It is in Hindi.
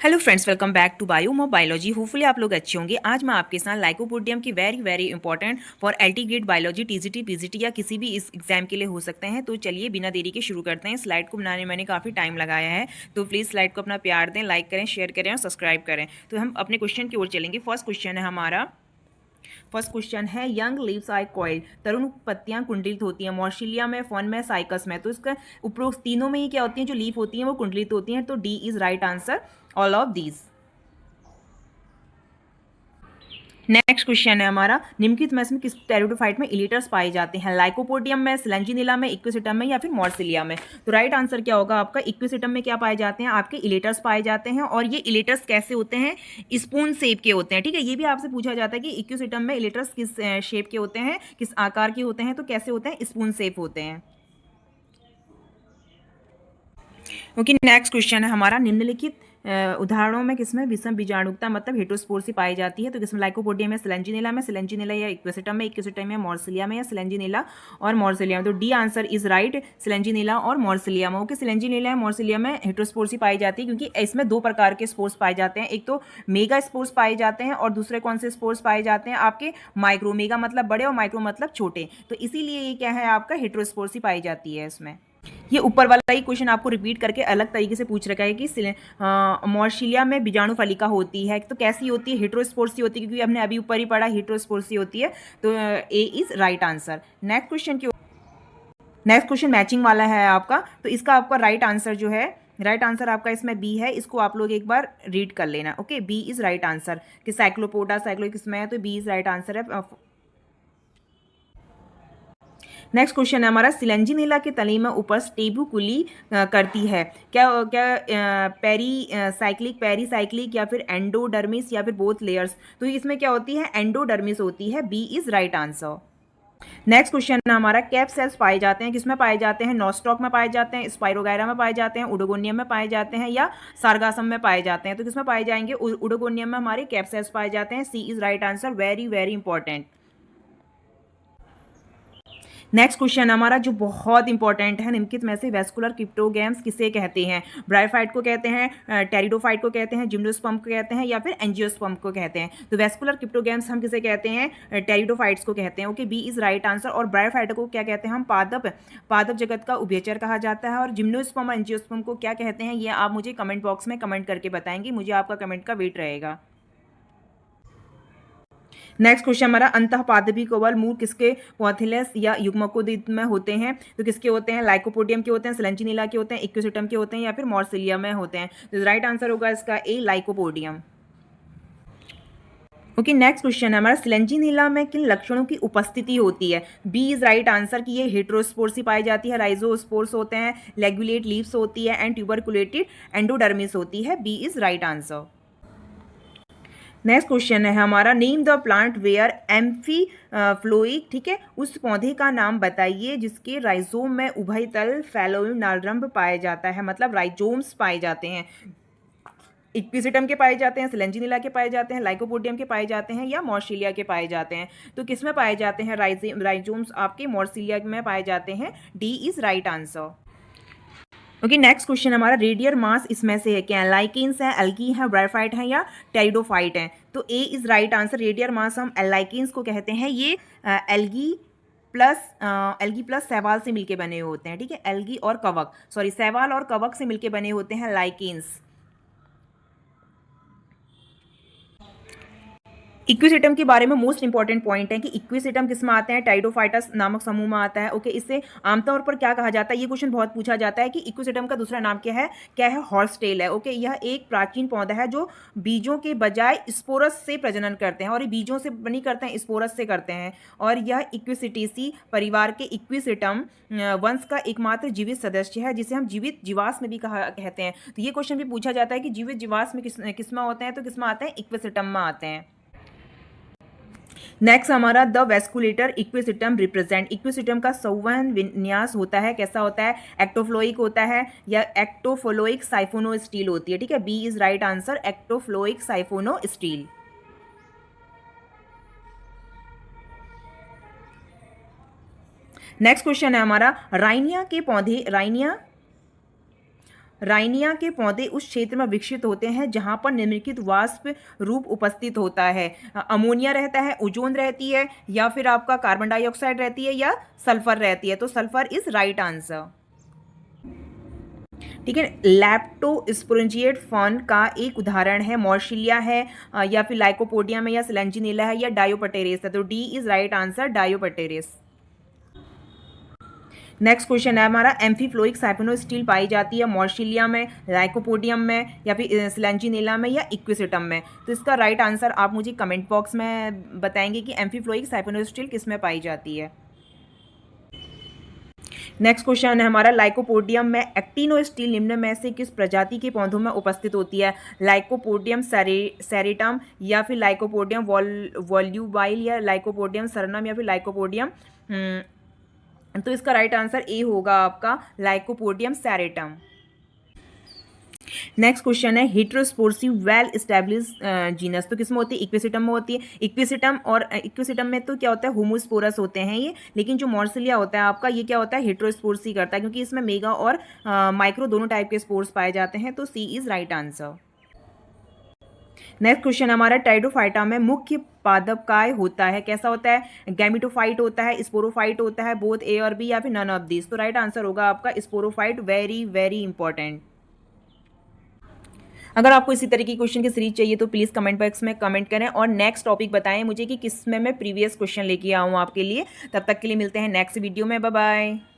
Hello friends, welcome back to biology. Hopefully आप लोग अच्छे होंगे। आज मैं आपके साथ लाइकोपोडियम की very important for LT grade biology, TGT, PGT या किसी भी इस एग्जाम के लिए हो सकते हैं। तो चलिए बिना देरी के शुरू करते हैं। स्लाइड को बनाने में मैंने काफ़ी टाइम लगाया है, तो प्लीज़ स्लाइड को अपना प्यार दें, लाइक करें, शेयर करें और सब्सक्राइब करें। तो हम अपने क्वेश्चन की ओर चलेंगे। फर्स्ट क्वेश्चन है यंग लीव्स आर कॉइल्ड, तरुण पत्तियां कुंडलित होती हैं। मॉर्सिलिया में, फॉन में, साइकस में। तो इसका उपरोक्त तीनों में ही क्या होती हैं, जो लीफ होती हैं वो कुंडलित होती हैं। तो D is right answer, all of these. Next question है हमारा, निम्नलिखित में से किस टेरिडोफाइट में इलेटर्स पाए जाते हैं? लाइकोपोडियम में, सिलेंजिनिला में, इक्विसिटम में या फिर मॉर्सिलिया में? तो राइट आंसर क्या होगा आपका? इक्विसिटम में क्या पाए जाते हैं? आपके इलेटर्स पाए जाते हैं। और ये इलेटर्स कैसे होते हैं? स्पून शेप के होते हैं। ठीक है, ये भी आपसे पूछा जाता है कि इक्विसिटम में इलेटर्स किस शेप के होते हैं, किस आकार के होते हैं? तो कैसे होते हैं? स्पून शेप होते हैं। क्योंकि नेक्स्ट क्वेश्चन है हमारा, निम्नलिखित उदाहरणों में किसमें विषम बीजाणुता मतलब हेटरोस्पोर्सी पाई जाती है? तो किसमें? लाइकोपोडियम में, सिलेंजिनेला या इक्विसिटम में, इक्विसिटम में, मॉर्सिलिया में या सिलेंजिनेला और मॉर्सिलिया में? तो डी आंसर इज राइट, सिलेंजिनेला और मॉर्सिलिया में। ओके, सिलेंजिनेला और मॉर्सिलिया में हेटरोस्पोर्सी पाई जाती है, क्योंकि इसमें दो प्रकार के स्पोर्स पाए जाते हैं। एक तो मेगा स्पोर्स पाए जाते हैं और दूसरे कौन से स्पोर्स पाए जाते हैं? आपके माइक्रो। मेगा मतलब बड़े और माइक्रो मतलब छोटे। तो इसीलिए ये क्या है आपका? हेटरोस्पोर्सी पाई जाती है इसमें। ये ऊपर वाला ही क्वेश्चन आपको रिपीट करके अलग तरीके से पूछ रखा है कि मॉर्सिलिया में बीजाणु फलिका होती है, तो कैसी होती है? हेटरोस्पोर्सी होती है, क्योंकि हमने अभी ऊपर ही पढ़ा हेटरोस्पोर्सी होती है। तो A is right answer. Next question matching वाला है आपका, तो इसका आपका राइट आंसर जो है, राइट आंसर आपका इसमें बी है। इसको आप लोग एक बार रीड कर लेना। Okay, B is right answer कि साइक्लोपोडा साइक्लो किसमें है, तो बी इज राइट आंसर है। नेक्स्ट क्वेश्चन है हमारा, सिलेंजिनेला के तली में उपस्थ टेबुकुली करती है क्या? पेरीसाइक्लिक या फिर एंडोडर्मिस या फिर बोथ लेयर्स? तो इसमें क्या होती है? एंडोडर्मिस होती है। B is right answer. Next question है हमारा, कैप सेल्स पाए जाते हैं किसमें पाए जाते हैं? नॉस्टॉक में पाए जाते हैं, स्पाइरोगायरा में पाए जाते हैं, उडोगोनियम में पाए जाते हैं या सार्गासम में पाए जाते हैं? तो किसमें पाए जाएंगे? उडोगोनियम में हमारे कैप सेल्स पाए जाते हैं। C is right answer, very important. Next question हमारा जो बहुत इंपॉर्टेंट है, निम्नलिखित में से वेस्कुलर क्रिप्टोगैम्स किसे कहते हैं? ब्रायोफाइट को कहते हैं, टेरिडोफाइट को कहते हैं, जिम्नोस्पर्म को कहते हैं या फिर एंजियोस्पर्म को कहते हैं? तो वेस्कुलर क्रिप्टोगैम्स हम किसे कहते हैं? टेरिडोफाइट्स को कहते हैं। Okay, B is right answer. और ब्रायोफाइट को क्या कहते हैं? हम पादप जगत का उभयचर कहा जाता है। और जिम्नोस्पर्म और एंजियोस्पर्म को क्या कहते हैं? ये आप मुझे कमेंट बॉक्स में कमेंट करके बताएंगे। मुझे आपका कमेंट का वेट रहेगा। नेक्स्ट क्वेश्चन हमारा, अंतःपादपी कवल मूल किसके पॉथिलेस या युग्मकोदित में होते हैं? तो किसके होते हैं? लाइकोपोडियम के होते हैं, सिलेंजिनेला के होते हैं, इक्विसिटम के होते हैं या फिर मॉर्सिलिया में होते हैं? तो राइट आंसर होगा इसका ए, लाइकोपोडियम। ओके, नेक्स्ट क्वेश्चन है हमारा, सिलेंजिनेला में किन लक्षणों की उपस्थिति होती है? बी इज राइट आंसर कि ये हेट्रोस्पोर्सी पाई जाती है, राइजोस्पोर्स होते हैं, लेगुलेट लीव्स होती है एंड ट्यूबरकुलेटेड एंडोडर्मिस होती है। B is right answer. Next question है हमारा, name the plant where amphiphloic, ठीक है, उस पौधे का नाम बताइए जिसके राइजोम में उभयतल फैलोइड नालरंभ पाया जाता है, मतलब राइजोम्स पाए जाते हैं। इक्विसिटम के पाए जाते हैं, सिलेंजिनिला के पाए जाते हैं, लाइकोपोडियम के पाए जाते हैं या मॉर्सिलिया के पाए जाते हैं? तो किस में पाए जाते हैं राइजोम्स? आपके मॉर्सिलिया में पाए जाते हैं। D is right answer. Okay, next question हमारा, रेडियर मास इसमें से है क्या? लाइकेन्स है, एल्गी है, ब्रायोफाइट है या टेरिडोफाइट है? तो ए इज राइट आंसर। रेडियर मास हम लाइकेन्स को कहते हैं। ये एल्गी प्लस शैवाल से मिलके बने हुए होते हैं। ठीक है, एल्गी और कवक, सॉरी, शैवाल और कवक से मिलके बने होते हैं लाइकेन्स। इक्विसिटम के बारे में मोस्ट इंपॉर्टेंट पॉइंट है कि इक्विसिटम किस में आते हैं? टाइडोफाइटस नामक समूह में आता है। ओके, इससे आमतौर पर क्या कहा जाता है? ये क्वेश्चन बहुत पूछा जाता है कि इक्विसिटम का दूसरा नाम क्या है? क्या है? हॉर्स टेल है। ओके, यह एक प्राचीन पौधा है जो बीजों के बजाय स्पोरस से प्रजनन करते हैं, और ये बीजों से नहीं करते हैं, स्पोरस से करते हैं। और यह इक्विसिटेसी परिवार के इक्विसिटम वंश का एकमात्र जीवित सदस्य है, जिसे हम जीवित जीवाश्म में भी कहते हैं। तो ये क्वेश्चन भी पूछा जाता है कि जीवित जीवाश्म किस में होते हैं? तो किस में आते हैं? इक्विसिटम में आते हैं। नेक्स्ट हमारा, द वेस्कुलेटर इक्विसिटम रिप्रेजेंट, इक्विसिटम का संवहन विन्यास होता है, कैसा होता है? एक्टोफ्लोइक होता है या एक्टोफ्लोइक साइफोनो स्टील होती है? ठीक है, B is right answer, ectophloic siphonostele. Next question है हमारा, राइनिया के पौधे राइनिया के पौधे उस क्षेत्र में विकसित होते हैं जहां पर निम्नलिखित वाष्प रूप उपस्थित होता है। अमोनिया रहता है, ओजोन रहती है, या फिर आपका कार्बन डाइऑक्साइड रहती है, या सल्फर रहती है। तो सल्फर इज राइट आंसर। ठीक है। लैप्टोस्पोरेंजिएट फर्न का एक उदाहरण है मॉर्सिलिया है, या फिर लाइकोपोडियम है, या सिलेंजिनेला है, या डायोपटेरेस है। तो डी इज राइट आंसर, डायोपटेरेस। नेक्स्ट क्वेश्चन है हमारा, एम्फीफ्लोइक साइफिनोस्टील पाई जाती है मॉर्सिलिया में, लाइकोपोडियम में, या फिर सिलेंजिनेला में, या इक्विसिटम में। तो इसका राइट आंसर आप मुझे कमेंट बॉक्स में बताएंगे कि एम्फीफ्लोइक साइफिनोस्टील किस में पाई जाती है। नेक्स्ट क्वेश्चन है हमारा, लाइकोपोडियम में एक्टिनोस्टील निम्न में से किस प्रजाति के पौधों में उपस्थित होती है? लाइकोपोडियम सेरेटम, या फिर लाइकोपोडियम वॉल्यूबाइल, या लाइकोपोडियम सरनम, या फिर लाइकोपोडियम तो इसका राइट आंसर ए होगा आपका, लाइकोपोडियम सेरेटम। नेक्स्ट क्वेश्चन है, हेटेरोस्पोर्सी वेल एस्टैब्लिश जीनस तो किसमें होती है? इक्विसिटम में होती है। इक्विसिटम, और इक्विसिटम में तो क्या होता है, होमोस्पोरस होते हैं ये, लेकिन जो मॉर्सिलिया होता है आपका, ये क्या होता है, हेटेरोस्पोर्सी करता है, क्योंकि इसमें मेगा और माइक्रो दोनों टाइप के स्पोर्स पाए जाते हैं। तो C is right answer. Next question हमारा, टाइडोफाइटा में मुख्य पादप काय होता है? कैसा होता है? गैमिटोफाइट होता है, स्पोरोफाइट होता है, बोथ ए और बी, या फिर नन ऑफ दिस। तो राइट आंसर होगा आपका स्पोरोफाइट। Very very important. अगर आपको इसी तरह की क्वेश्चन की सीरीज चाहिए तो प्लीज़ कमेंट बॉक्स में कमेंट करें और नेक्स्ट टॉपिक बताएं मुझे कि किस में मैं प्रीवियस क्वेश्चन लेके आऊँ आपके लिए। तब तक के लिए मिलते हैं नेक्स्ट वीडियो में। Bye bye.